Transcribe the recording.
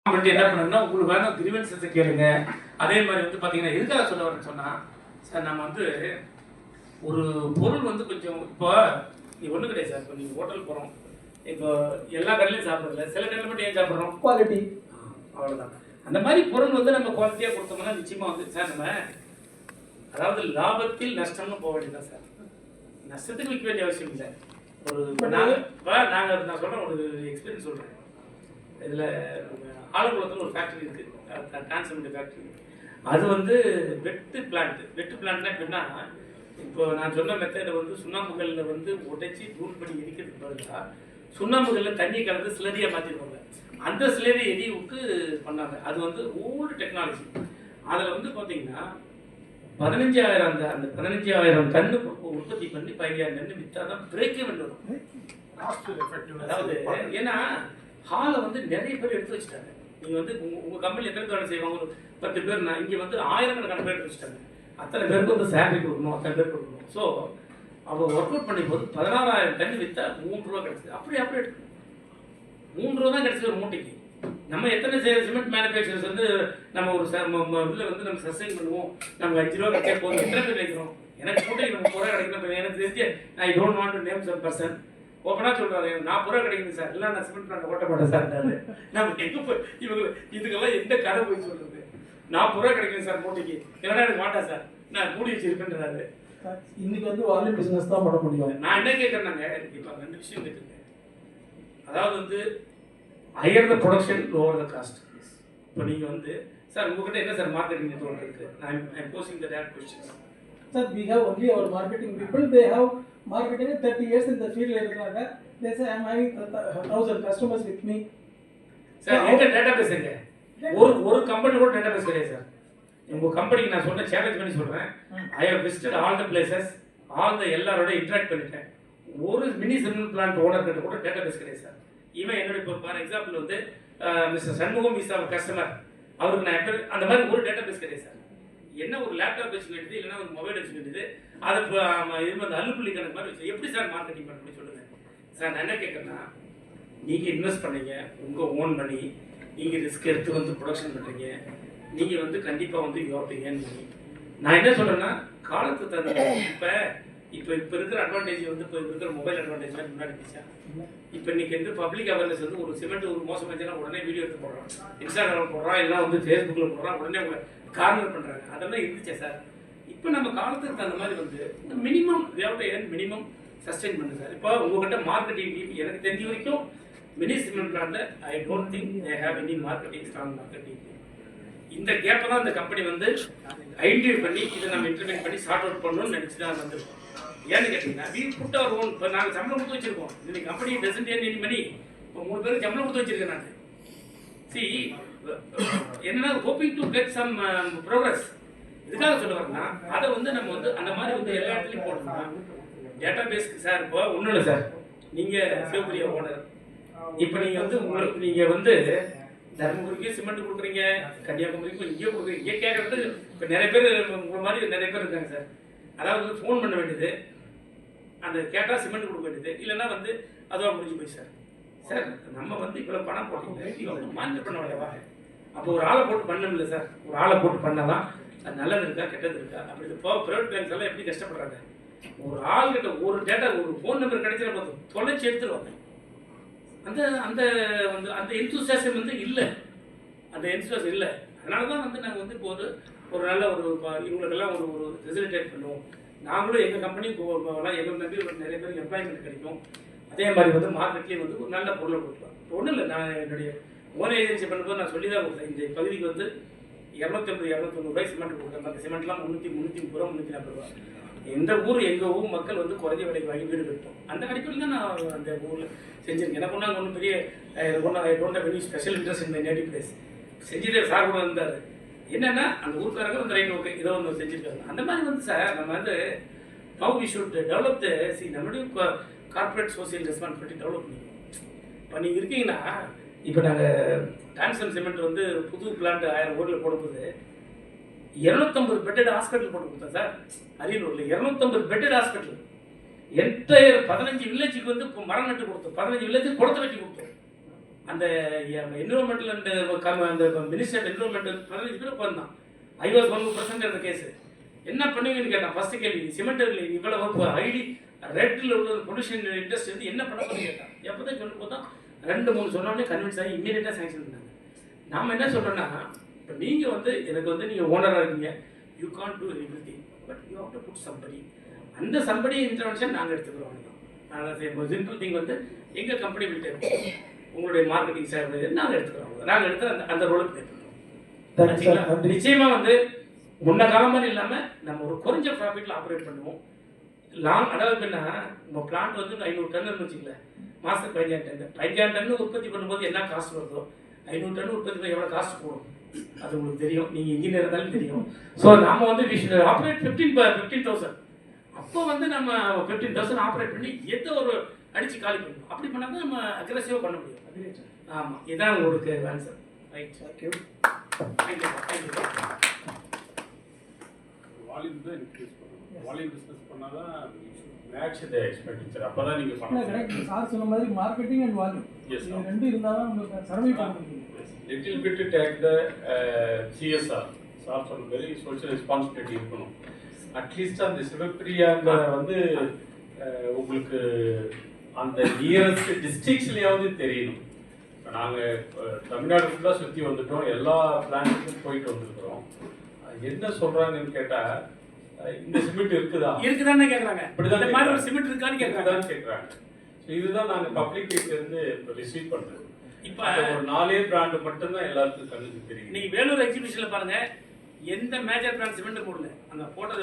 அவங்கள்ட்ட என்ன பண்ணணும்னா உங்களுக்கு வேணும் கிரிவன்ஸை கேளுங்க. அதே மாதிரி வந்து பார்த்தீங்கன்னா எதுக்காக சொல்ல வரேன்னு சொன்னால், சார் நம்ம வந்து ஒரு பொருள் வந்து கொஞ்சம் இப்போ ஒன்றும் கிடையாது சார். இப்போ நீங்கள் ஹோட்டல் போகிறோம், இப்போ எல்லா கடையிலையும் சாப்பிட்றதில்ல, சில கடையில் மட்டும் ஏன் சாப்பிட்றோம்? குவாலிட்டி. அவ்வளோதான். அந்த மாதிரி பொருள் வந்து நம்ம குவாலிட்டியாக கொடுத்தோம்னா நிச்சயமாக வந்து சார் நம்ம அதாவது லாபத்தில் நஷ்டம்னு போக வேண்டியதான் சார். நஷ்டத்துக்கு விற்க வேண்டிய அவசியம் இல்லை. ஒரு நாங்கள் நான் சொல்கிறேன், ஒரு எக்ஸ்பீரியன்ஸ் சொல்கிறேன். இதில் ஆலங்குளத்தில் ஒரு ஃபேக்ட்ரி இருக்குது, டிரான்ஸ்மிட் ஃபேக்ட்ரி. அது வந்து வெட்டு பிளான்ட்னா எப்படின்னா, இப்போ நான் சொன்ன மெத்தடை வந்து சுண்ணாம்புகளில் வந்து உடைச்சி தூள் பண்ணி எரிக்கிறதுக்கு பதிலாக சுண்ணாம்புகளில் தண்ணி கலந்து சிலரியாக மாற்றிருப்பாங்க. அந்த சிலரி எரிய விட்டு பண்ணாங்க. அது வந்து ஓல்டு டெக்னாலஜி. அதில் வந்து பார்த்தீங்கன்னா 15,000 அந்த 15,000 டன்னு உற்பத்தி பண்ணி 15,000 டன்னு விற்றா தான் பிரேக்கே வரும். அதாவது ஏன்னா ஹாலை வந்து நிறைய பேர் எடுத்து வச்சுட்டாங்க. நீங்கள் வந்து உங்கள் கம்பெனி எத்தனை வேலை செய்வாங்க? ஒரு 10 பேர்னா இங்கே வந்து ஆயிரக்கணக்கான பேர் எடுத்து வச்சுட்டாங்க. அத்தனை பேருக்கு வந்து சேலரி கொடுக்கணும், அத்தனை பேர் கொடுக்கணும். ஸோ அவங்க ஒர்க் அவுட் பண்ணி போது 16,000 டன் விற்றா 3 ரூபா கிடச்சிது. அப்படியே எடுக்கணும். 3 ரூபா தான் கிடச்சிது ஒரு மூட்டைக்கு. நம்ம எத்தனை சிமெண்ட் மேனுஃபேக்சர்ஸ் வந்து நம்ம ஒரு இதில் வந்து நம்ம சஸ்டைன் பண்ணுவோம். நமக்கு 5 ரூபா கிடைச்சா போதும். எத்தனை பேர் வைக்கிறோம்? எனக்கு மூட்டைக்கு நம்ம 30 ரூபா கிடைக்கணும். எனக்கு தெரிஞ்சு I don't want to name some person ஓப்பனாக சொல்கிறாரு, 40 ரூபா கிடைக்குது சார், இல்லை நான் சிமெண்ட் பிளான்ட் ஓட்ட மாட்டேன் சார். நம்ம எங்கே போய் இவங்க இதுக்கெல்லாம் எந்த கதை போய் சொல்கிறது? 40 ரூபா கிடைக்குது சார் மூட்டைக்கு, இல்லைன்னா எனக்கு மாட்டேன் சார், நான் மூடி வச்சிருப்பேன்றாரு. இன்னைக்கு வந்து வால்யூம் பிஸ்னஸ் தான் பண்ண முடியும். நான் என்ன கேட்குறேன்னாங்க, இப்போ 2 விஷயம் கேட்டுருங்க. அதாவது வந்து higher the production lower the cost. இப்போ நீங்கள் வந்து சார் உங்ககிட்ட என்ன சார் மார்க்கெட்டிங் நெட்வொர்க் இருக்குது? I'm posting the direct question. Sir, we have only our marketing people. They have marketing 30 years in the field. They say I'm having 1,000 customers with me. Sir எங்க database எங்க? ஒரு company கூட database கிடையாது sir. உங்க கம்பெனிக்கு நான் சொன்ன challenge பண்ணி சொல்றேன். I have visited all the places, எல்லாரோட இன்டராக்ட் பண்ணிட்டேன். ஒரு மினி சிமெண்ட் பிளான்ட் ஓனர் கிட்ட கூட டேட்டாபேஸ் கிடையாது சார். ஈவன் என்னோட இப்போ ஃபார் எக்ஸாம்பிள் வந்து Mister Shanmugam is our customer, அவருக்கு நான் எப்போ அந்த மாதிரி ஒரு டேட்டாபேஸ் கிடையாது சார். என்ன ஒரு லேப்டாப் வச்சு வேண்டியது, இல்லைன்னா ஒரு மொபைல் வச்சு வேண்டியது, அதை இது வந்து அள்ளுப்புள்ளி கணக்கு மாதிரி வச்சு எப்படி சார் மார்க்கெட்டிங் பண்ண முடியும் சொல்லுங்கள் சார். நான் என்ன கேட்குறேன்னா, நீங்கள் இன்வெஸ்ட் பண்ணீங்க உங்கள் ஓன் மணி, நீங்கள் ரிஸ்க் எடுத்து வந்து ப்ரொடக்ஷன் பண்ணுறீங்க, நீங்கள் வந்து கண்டிப்பாக வந்து யோசிப்பீங்கன்னு பண்ணி நான் என்ன சொல்கிறேன்னா, காலத்துக்கு தகுந்த இப்போ இருக்கிற அட்வான்டேஜ் வந்து இப்போ இருக்கிற மொபைல் அட்வான்டேஜ்லாம் முன்னாடி இருந்துச்சா? இப்போ இன்னைக்கு வந்து பப்ளிக் அவேர்னஸ் வந்து ஒரு சிமெண்ட் ஒரு மோசம் வச்சுன்னா உடனே வீடியோ எடுத்து போடுறான், இன்ஸ்டாகிராம் போடுறான், எல்லாம் வந்து ஃபேஸ்புக்கில் போடுறான், உடனே உங்களை கார்னர் பண்ணுறாங்க. அதெல்லாம் இருந்துச்சா சார்? இப்போ நம்ம காலத்துக்கு தகுந்த மாதிரி வந்து மினிமம் மினிமம் சஸ்டெயின் பண்ணுது சார். இப்போ உங்கள்கிட்ட மார்க்கெட்டிங் டீம் எனக்கு தெரிஞ்ச வரைக்கும் மினி சிமெண்ட் பிளான்ல I don't think they have any marketing strong marketing. இந்த கேப்பை தான் இந்த கம்பெனி வந்து ஐடென்டிஃபை பண்ணி இதை நம்ம இம்ப்ளிமெண்ட் பண்ணி சார்ட் அவுட் பண்ணணும்னு நினச்சி தான் வந்திருக்கோம். ஏன்னு கேட்டிங்கன்னா வீ புட் அவர் ஓன். இப்போ நாங்கள் சம்பளம் கொடுத்து வச்சிருக்கோம். இன்னைக்கு company doesn't earn any money. இப்போ 3 பேருக்கு சம்பளம் கொடுத்து வச்சிருக்கேன் நான். சி என்னன்னா hoping to get some progress. இதுக்காக சொல்ல வரேன்னா அதை வந்து நம்ம வந்து அந்த மாதிரி வந்து எல்லா இடத்துலையும் போட்டோம்னா டேட்டா பேஸ்க்கு சார். இப்போ ஒன்றும் இல்லை சார், நீங்கள் சிவபிரியா ஓனர், இப்போ நீங்கள் வந்து உங்களுக்கு நீங்கள் வந்து தர்மபுரிக்கு சிமெண்ட் கொடுக்குறீங்க, கன்னியாகுமரிக்கு இங்கே கொடுக்குறீங்க. இங்கே கேட்கறது இப்போ நிறைய பேர் உங்களை மாதிரி நிறைய பேர் இருக்காங்க சார். அதாவது ஃபோன் பண்ண வேண்டியது, அந்த கேட்டால் சிமெண்ட் கொடுக்க வேண்டியது, இல்லைன்னா வந்து அதுவாக முடிஞ்சு போய் சார். சார் நம்ம வந்து இவ்வளோ பணம் போட்டீங்க, இவ்வளோ மானிட்டர் பண்ண வேண்டியவா? அப்போ ஒரு ஆளை போட்டு பண்ணல சார். ஒரு ஆளை போட்டு பண்ணலாம், அது நல்லது இருக்கா கெட்டது இருக்கா? அப்படி இப்போ ப்ரைவேட் பேங்க்ஸ் எல்லாம் எப்படி கஷ்டப்படுறாங்க? ஒரு ஆள்கிட்ட ஒரு டேட்டா ஒரு ஃபோன் நம்பர் கிடைச்சிட போதும், தொலைச்சி எடுத்துருவாங்க. அந்த அந்த வந்து அந்த என்தூசியாசம் வந்து இல்லை, அந்த என்தூசியாசம் இல்லை. அதனால தான் வந்து நாங்கள் வந்து இப்போ ஒரு நல்ல ஒரு இவங்களுக்கெல்லாம் ஒரு ஃபெசிலிட்டேட் பண்ணுவோம். நாங்களும் எங்கள் கம்பெனியும் போகலாம், எங்கள் நம்பி நிறைய பேருக்கு எம்ப்ளாய்மெண்ட் கிடைக்கும். அதே மாதிரி வந்து மார்க்கெட்லேயும் வந்து ஒரு நல்ல பொருளை கொடுக்கலாம். இப்போ ஒன்றும் இல்லை, நான் என்னுடைய ஓன் ஏஜென்சி பண்ணும்போது நான் சொல்லி தான் கொடுத்தேன். இந்த பகுதிக்கு வந்து 250-290 ரூபாய் சிமெண்ட் கொடுத்தேன். அந்த சிமெண்ட்லாம் 330 ரூபா 340 ரூபா. எங்கள் ஊர் மக்கள் வந்து குறைஞ்ச விலைக்கு வாங்கி வீடு கட்டோம். அந்த அடிப்படையில் தான் நான் அந்த ஊரில் செஞ்சுருக்கேன். எனக்கு ஒன்றும் ஒன்றும் பெரிய don't have any special interest in my native place. செஞ்சுட்டே சார் கூட இருந்தார். என்னென்னா அந்த ஊருக்காரங்க வந்து ரைட் ஓகே ஏதோ ஒன்று செஞ்சுருக்காங்க. அந்த மாதிரி வந்து சார் நம்ம வந்து ஹவ் வி ஷுட் டெவலப் நம்மளுடைய கார்பரேட் சோசியல் ரெஸ்பான்சிபிலிட்டி டெவலப் பண்ணிக்கணும். இப்போ நீங்கள் இருக்கீங்கன்னா, இப்போ நாங்கள் டான்சன் சிமெண்ட் வந்து புது பிளான்ட் 1000 கோடியில் போடும்போது 250 பெட்டட் ஹாஸ்பிட்டல் போட்டு கொடுத்தேன் சார். அரியலூரில் 250 பெட்டட் ஹாஸ்பிட்டல் என்டையர் 15 வில்லேஜுக்கு வந்து இப்போ மரம் நட்டு கொடுத்தோம். 15 வில்லேஜுக்கு குளத்தை வெட்டி கொடுத்தோம். அந்த என்விரான்மெண்டல் அந்த மினிஸ்டர் ஆஃப் என்விரான்மெண்டல் 15 பேர் உட்காந்தான். ஐ வாஸ் 1% அந்த கேஸ். என்ன பண்ணுவீங்கன்னு கேட்டான். ஃபர்ஸ்ட் கேள்வி, சிமெண்ட் இவ்வளவு ஹைலி ரெட்டில் உள்ள பொல்யூஷன் இண்டஸ்ட்ரி வந்து என்ன பண்ண போறீங்க கேட்டான். எப்போதான் சொல்லி போதா 2-3 சொன்னோடனே கன்வின்ஸ் ஆகி இம்மீடியட்டாக சாங்ஷன் பண்ணாங்க. நாம் என்ன சொல்கிறோன்னா, இப்போ நீங்கள் வந்து எனக்கு வந்து நீங்கள் ஓனராக இருக்கீங்க, you can't do everything, but you have to put somebody. அந்த சம்படி இன்டர்வென்ஷன் நாங்கள் எடுத்துக்கிறோம். சிம்பிள் திங் வந்து எங்கள் கம்பெனி விட்டு உங்களுடைய மார்க்கெட்டிங் சேவை நாங்கள் எடுத்துக்கிறோம். நாங்கள் எடுத்து அந்த ரோலுக்கு ப்ளே பண்ணுவோம். நிச்சயமாக வந்து முன்ன காலம் மாதிரி இல்லாமல் நம்ம ஒரு குறைஞ்ச ப்ராஃபிட்டில் ஆப்ரேட் பண்ணுவோம். அதாவது என்னன்னா, நம்ம பிளான்ட் வந்து 500 டன் வச்சுக்கல, மாதத்துக்கு 15 டன் உற்பத்தி பண்ணும்போது என்ன காஸ்ட் வருதோ 500 டன் உற்பத்தி பண்ண எவ்வளோ காஸ்ட் போடும் அது உங்களுக்கு தெரியும். நீங்கள் இன்ஜினியர் இருந்தாலும் தெரியும். ஸோ நம்ம வந்து ஆப்ரேட் 15,000. அப்போ வந்து நம்ம 15,000 ஆப்ரேட் பண்ணி எந்த ஒரு அடித்து காலி பண்ணணும். அப்படி பண்ணால் தான் நம்ம அக்ரெசிவாக பண்ண முடியும். ஆமாம், இதுதான் உங்களுக்கு ஆன்சர். Right, thank you. வால்யூம் தான் இன்க்ரீஸ் பண்ணணும். வால்யூம் பிஸ்னஸ் பண்ணால் தான் மேட்ச் த எக்ஸ்பெண்டிச்சர். அப்போ தான் நீங்கள் பண்ணணும். சார் சொன்ன மாதிரி மார்க்கெட்டிங் அண்ட் வால்யூம் இது ரெண்டும் இருந்தால் தான் உங்களுக்கு சர்வை பண்ண முடியும். Little bit take the CSR. Sir சொன்ன மாதிரி சோஷியல் ரெஸ்பான்சிபிலிட்டி இருக்கணும். அட்லீஸ்ட் அந்த சிவப்பிரியாங்க வந்து உங்களுக்கு அந்த நியரஸ்ட் டிஸ்ட்ரிக்ட்ஸ்லையாவது தெரியணும். இப்போ நாங்கள் தமிழ்நாடு ஃபுல்லாக சுற்றி வந்துட்டோம், எல்லா பிளான்ட்டுக்கும் போயிட்டு வந்துருக்குறோம். என்ன சொல்கிறாங்கன்னு கேட்டால், இந்த சிமெண்ட் இருக்குதான்னு கேட்குறாங்க. இந்த மாதிரி ஒரு சிமெண்ட் இருக்கான்னு கேட்குறாங்க. ஸோ இதுதான் நாங்கள் பப்ளிக்கிட்டேருந்து இப்போ ரிசீவ் பண்ணுறது. இப்போ ஒரு 4 பிராண்டு மட்டும்தான் எல்லாருக்கும் கண்ணுக்கு தெரியும். நீங்கள் வேலூர் எக்ஸிபிஷனில் பாருங்கள், எந்த மேஜர் பிராண்ட் சிமெண்ட் போடல, அந்த போட்டது